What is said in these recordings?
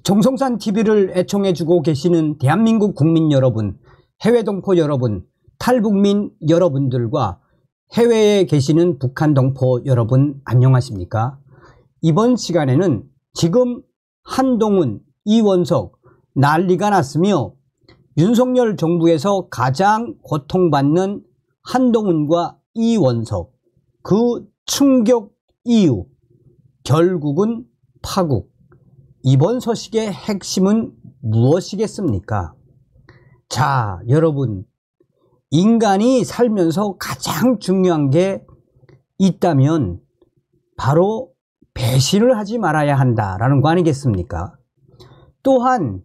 정성산 TV를 애청해주고 계시는 대한민국 국민 여러분, 해외 동포 여러분, 탈북민 여러분들과 해외에 계시는 북한 동포 여러분 안녕하십니까? 이번 시간에는 지금 한동훈, 이원석 난리가 났으며 윤석열 정부에서 가장 고통받는 한동훈과 이원석, 그 충격 이유, 결국은 파국. 이번 소식의 핵심은 무엇이겠습니까? 자, 여러분, 인간이 살면서 가장 중요한 게 있다면 바로 배신을 하지 말아야 한다라는 거 아니겠습니까? 또한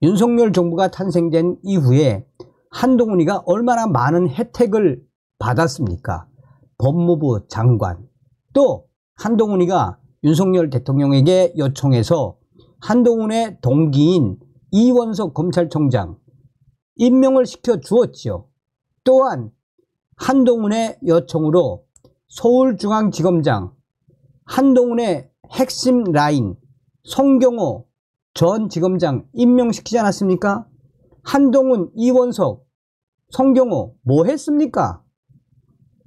윤석열 정부가 탄생된 이후에 한동훈이가 얼마나 많은 혜택을 받았습니까? 법무부 장관, 또 한동훈이가 윤석열 대통령에게 요청해서 한동훈의 동기인 이원석 검찰총장 임명을 시켜 주었지요. 또한 한동훈의 요청으로 서울중앙지검장, 한동훈의 핵심 라인 송경호 전 지검장 임명시키지 않았습니까? 한동훈, 이원석, 송경호 뭐 했습니까?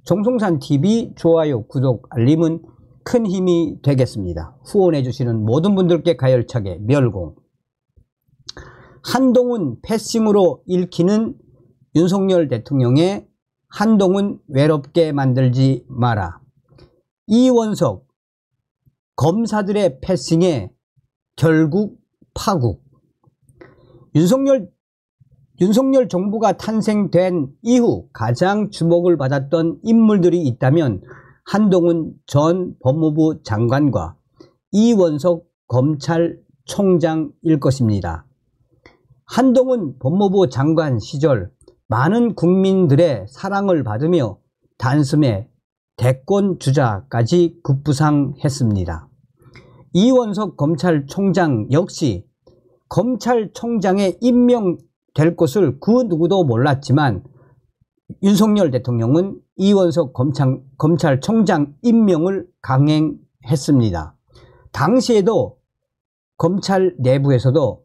정성산TV 좋아요, 구독, 알림은 큰 힘이 되겠습니다. 후원해 주시는 모든 분들께 가열차게 멸공. 한동훈 패싱으로 읽히는 윤석열 대통령의 한동훈 외롭게 만들지 마라. 이원석 검사들의 패싱에 결국 파국. 윤석열 정부가 탄생된 이후 가장 주목을 받았던 인물들이 있다면 한동훈 전 법무부 장관과 이원석 검찰총장일 것입니다. 한동훈 법무부 장관 시절 많은 국민들의 사랑을 받으며 단숨에 대권 주자까지 급부상했습니다. 이원석 검찰총장 역시 검찰총장에 임명될 것을 그 누구도 몰랐지만 윤석열 대통령은 이원석 검찰총장 임명을 강행했습니다. 당시에도 검찰 내부에서도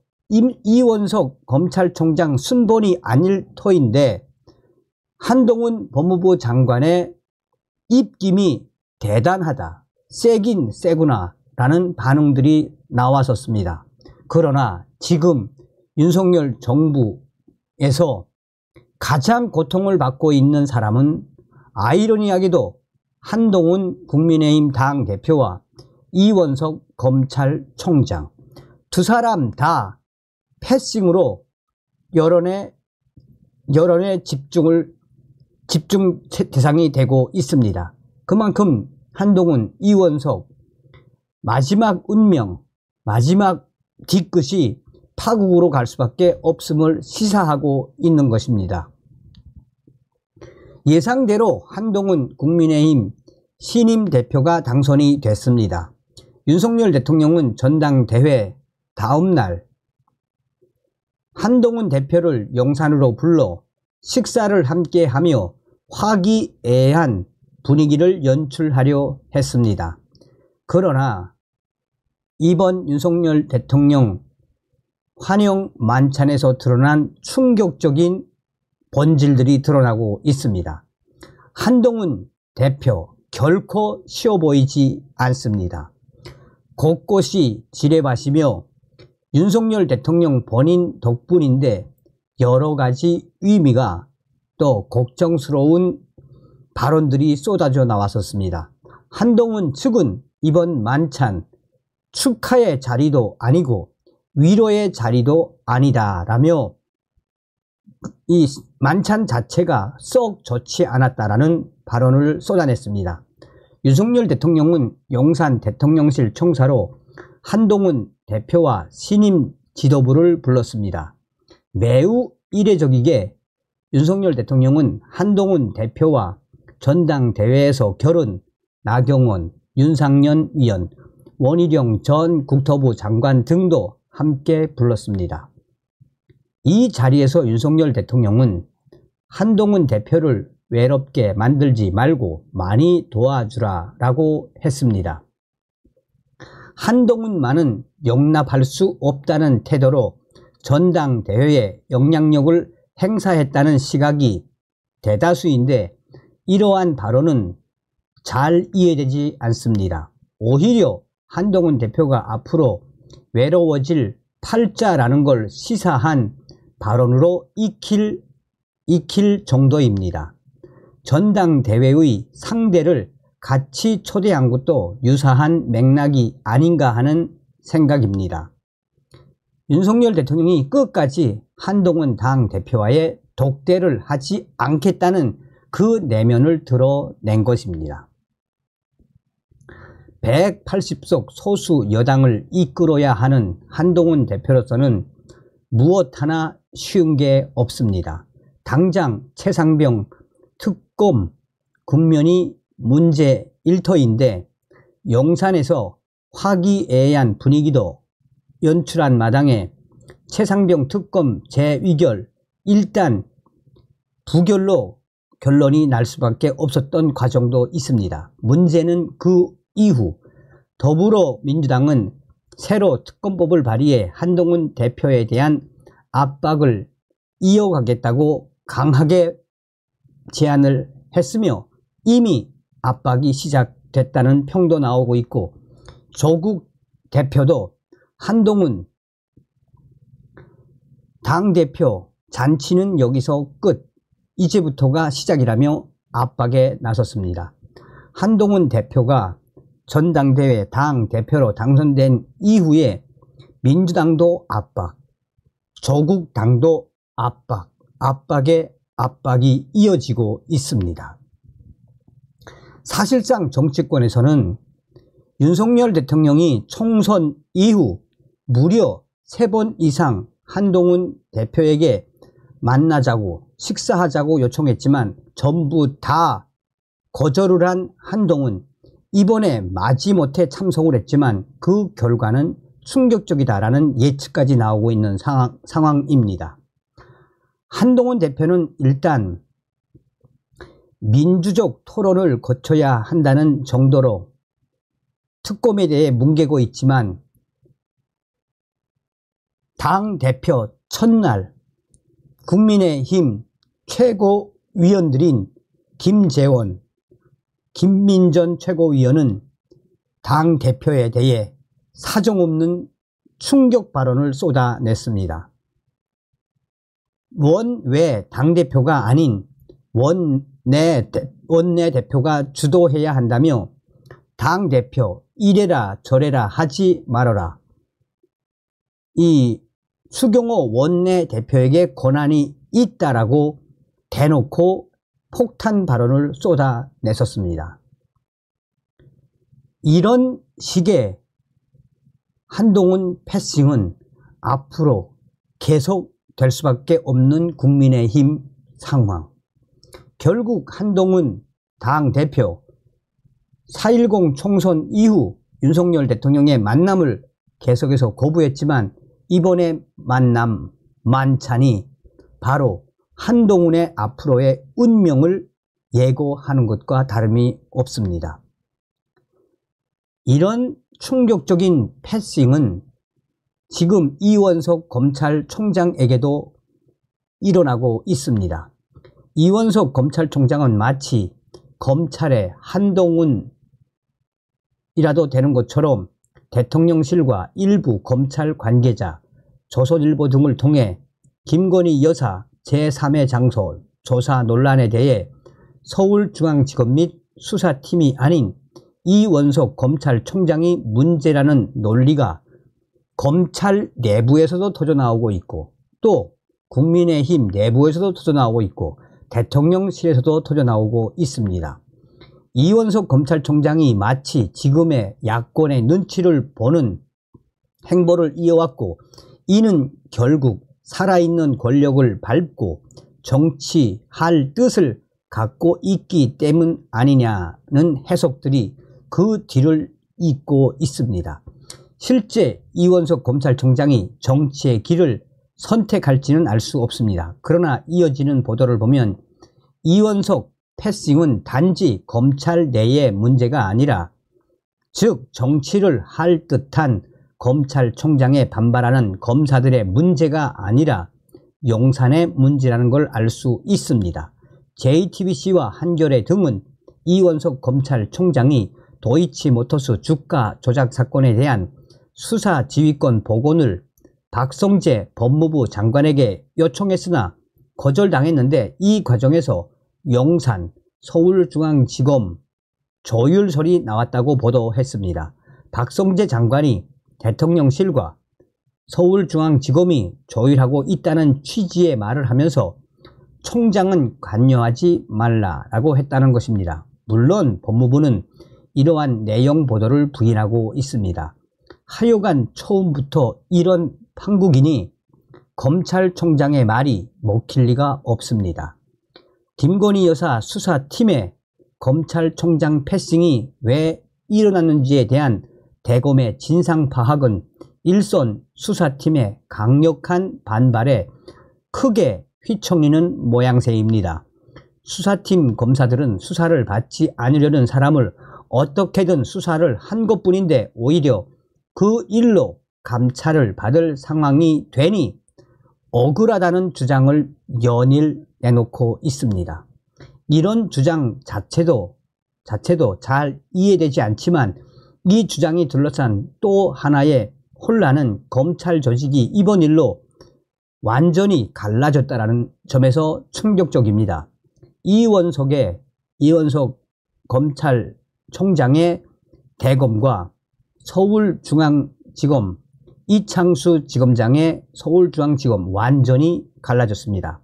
이원석 검찰총장 순번이 아닐 터인데 한동훈 법무부 장관의 입김이 대단하다, 세긴 세구나 라는 반응들이 나왔었습니다. 그러나 지금 윤석열 정부에서 가장 고통을 받고 있는 사람은 아이러니하게도 한동훈 국민의힘 당대표와 이원석 검찰총장, 두 사람 다 패싱으로 여론의 집중 대상이 되고 있습니다. 그만큼 한동훈, 이원석 마지막 운명, 마지막 뒤끝이 파국으로 갈 수밖에 없음을 시사하고 있는 것입니다. 예상대로 한동훈 국민의힘 신임 대표가 당선이 됐습니다. 윤석열 대통령은 전당대회 다음날 한동훈 대표를 용산으로 불러 식사를 함께 하며 화기애애한 분위기를 연출하려 했습니다. 그러나 이번 윤석열 대통령 환영 만찬에서 드러난 충격적인 본질들이 드러나고 있습니다. 한동훈 대표 결코 쉬워 보이지 않습니다. 곳곳이 지뢰밭이며 윤석열 대통령 본인 덕분인데 여러 가지 의미가 또 걱정스러운 발언들이 쏟아져 나왔었습니다. 한동훈 측은 이번 만찬 축하의 자리도 아니고 위로의 자리도 아니다라며 이 만찬 자체가 썩 좋지 않았다라는 발언을 쏟아냈습니다. 윤석열 대통령은 용산 대통령실 청사로 한동훈 대표와 신임 지도부를 불렀습니다. 매우 이례적이게 윤석열 대통령은 한동훈 대표와 전당대회에서 결은 나경원, 윤상현 위원, 원희룡 전 국토부 장관 등도 함께 불렀습니다. 이 자리에서 윤석열 대통령은 한동훈 대표를 외롭게 만들지 말고 많이 도와주라 라고 했습니다. 한동훈만은 용납할 수 없다는 태도로 전당대회에 영향력을 행사했다는 시각이 대다수인데 이러한 발언은 잘 이해되지 않습니다. 오히려 한동훈 대표가 앞으로 외로워질 팔자라는 걸 시사한 발언으로 익힐 정도입니다. 전당대회의 상대를 같이 초대한 것도 유사한 맥락이 아닌가 하는 생각입니다. 윤석열 대통령이 끝까지 한동훈 당대표와의 독대를 하지 않겠다는 그 내면을 드러낸 것입니다. 180석 소수 여당을 이끌어야 하는 한동훈 대표로서는 무엇 하나 쉬운 게 없습니다. 당장 최상병 특검 국면이 문제 일터인데 용산에서 화기애애한 분위기도 연출한 마당에 최상병 특검 재의결 일단 부결로 결론이 날 수밖에 없었던 과정도 있습니다. 문제는 그 이후 더불어민주당은 새로 특검법을 발의해 한동훈 대표에 대한 압박을 이어가겠다고 강하게 제안을 했으며 이미 압박이 시작됐다는 평도 나오고 있고 조국 대표도 한동훈 당대표 잔치는 여기서 끝, 이제부터가 시작이라며 압박에 나섰습니다. 한동훈 대표가 전당대회 당대표로 당선된 이후에 민주당도 압박, 조국 당도 압박, 압박에 압박이 이어지고 있습니다. 사실상 정치권에서는 윤석열 대통령이 총선 이후 무려 3번 이상 한동훈 대표에게 만나자고 식사하자고 요청했지만 전부 다 거절을 한 한동훈, 이번에 마지못해 참석을 했지만 그 결과는 충격적이다라는 예측까지 나오고 있는 상황입니다. 한동훈 대표는 일단 민주적 토론을 거쳐야 한다는 정도로 특검에 대해 뭉개고 있지만 당대표 첫날 국민의힘 최고위원들인 김재원, 김민전 최고위원은 당대표에 대해 사정없는 충격 발언을 쏟아냈습니다. 원외 당대표가 아닌 원내대표가 주도해야 한다며 당대표 이래라 저래라 하지 말아라. 이 수경호 원내대표에게 권한이 있다라고 대놓고 폭탄 발언을 쏟아냈었습니다. 이런 식의 한동훈 패싱은 앞으로 계속 될 수밖에 없는 국민의힘 상황. 결국 한동훈 당대표 4.10 총선 이후 윤석열 대통령의 만남을 계속해서 거부했지만 이번에 만남 만찬이 바로 한동훈의 앞으로의 운명을 예고하는 것과 다름이 없습니다. 이런 충격적인 패싱은 지금 이원석 검찰총장에게도 일어나고 있습니다. 이원석 검찰총장은 마치 검찰의 한동훈이라도 되는 것처럼 대통령실과 일부 검찰 관계자, 조선일보 등을 통해 김건희 여사 제3의 장소 조사 논란에 대해 서울중앙지검 및 수사팀이 아닌 이원석 검찰총장이 문제라는 논리가 검찰 내부에서도 터져나오고 있고 또 국민의힘 내부에서도 터져나오고 있고 대통령실에서도 터져나오고 있습니다. 이원석 검찰총장이 마치 지금의 야권의 눈치를 보는 행보를 이어왔고 이는 결국 살아있는 권력을 밟고 정치할 뜻을 갖고 있기 때문 아니냐는 해석들이 그 뒤를 잇고 있습니다. 실제 이원석 검찰총장이 정치의 길을 선택할지는 알 수 없습니다. 그러나 이어지는 보도를 보면 이원석 패싱은 단지 검찰 내의 문제가 아니라 즉 정치를 할 듯한 검찰총장에 반발하는 검사들의 문제가 아니라 용산의 문제라는 걸 알 수 있습니다. JTBC와 한겨레 등은 이원석 검찰총장이 도이치모터스 주가 조작 사건에 대한 수사 지휘권 복원을 박성재 법무부 장관에게 요청했으나 거절당했는데, 이 과정에서 용산 서울중앙지검 조율설이 나왔다고 보도했습니다. 박성재 장관이 대통령실과 서울중앙지검이 조율하고 있다는 취지의 말을 하면서 총장은 관여하지 말라라고 했다는 것입니다. 물론 법무부는 이러한 내용 보도를 부인하고 있습니다. 하여간 처음부터 이런 판국이니 검찰총장의 말이 먹힐 리가 없습니다. 김건희 여사 수사팀에 검찰총장 패싱이 왜 일어났는지에 대한 대검의 진상 파악은 일선 수사팀의 강력한 반발에 크게 휘청이는 모양새입니다. 수사팀 검사들은 수사를 받지 않으려는 사람을 어떻게든 수사를 한 것뿐인데 오히려 그 일로 감찰을 받을 상황이 되니 억울하다는 주장을 연일 내놓고 있습니다. 이런 주장 자체도 잘 이해되지 않지만 이 주장이 둘러싼 또 하나의 혼란은 검찰 조직이 이번 일로 완전히 갈라졌다는 점에서 충격적입니다. 이원석 검찰총장의 대검과 서울중앙지검 이창수 지검장의 서울중앙지검 완전히 갈라졌습니다.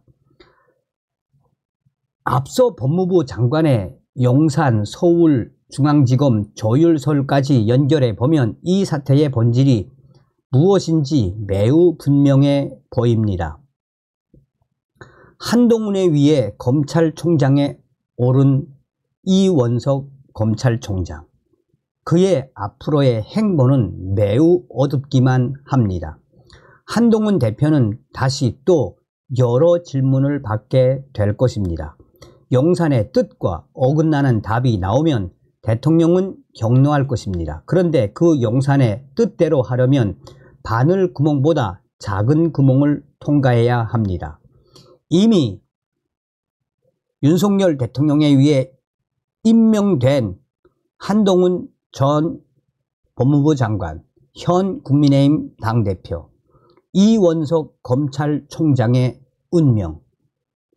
앞서 법무부 장관의 용산 서울중앙지검 조율설까지 연결해 보면 이 사태의 본질이 무엇인지 매우 분명해 보입니다. 한동훈의 위에 검찰총장에 오른 이원석 검찰총장, 그의 앞으로의 행보는 매우 어둡기만 합니다. 한동훈 대표는 다시 또 여러 질문을 받게 될 것입니다. 용산의 뜻과 어긋나는 답이 나오면 대통령은 격노할 것입니다. 그런데 그 용산의 뜻대로 하려면 바늘 구멍보다 작은 구멍을 통과해야 합니다. 이미 윤석열 대통령에 의해 임명된 한동훈 전 법무부 장관, 현 국민의힘 당대표, 이원석 검찰총장의 운명,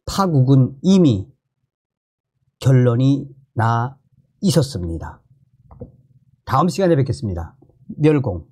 파국은 이미 결론이 나 있었습니다. 다음 시간에 뵙겠습니다. 멸공.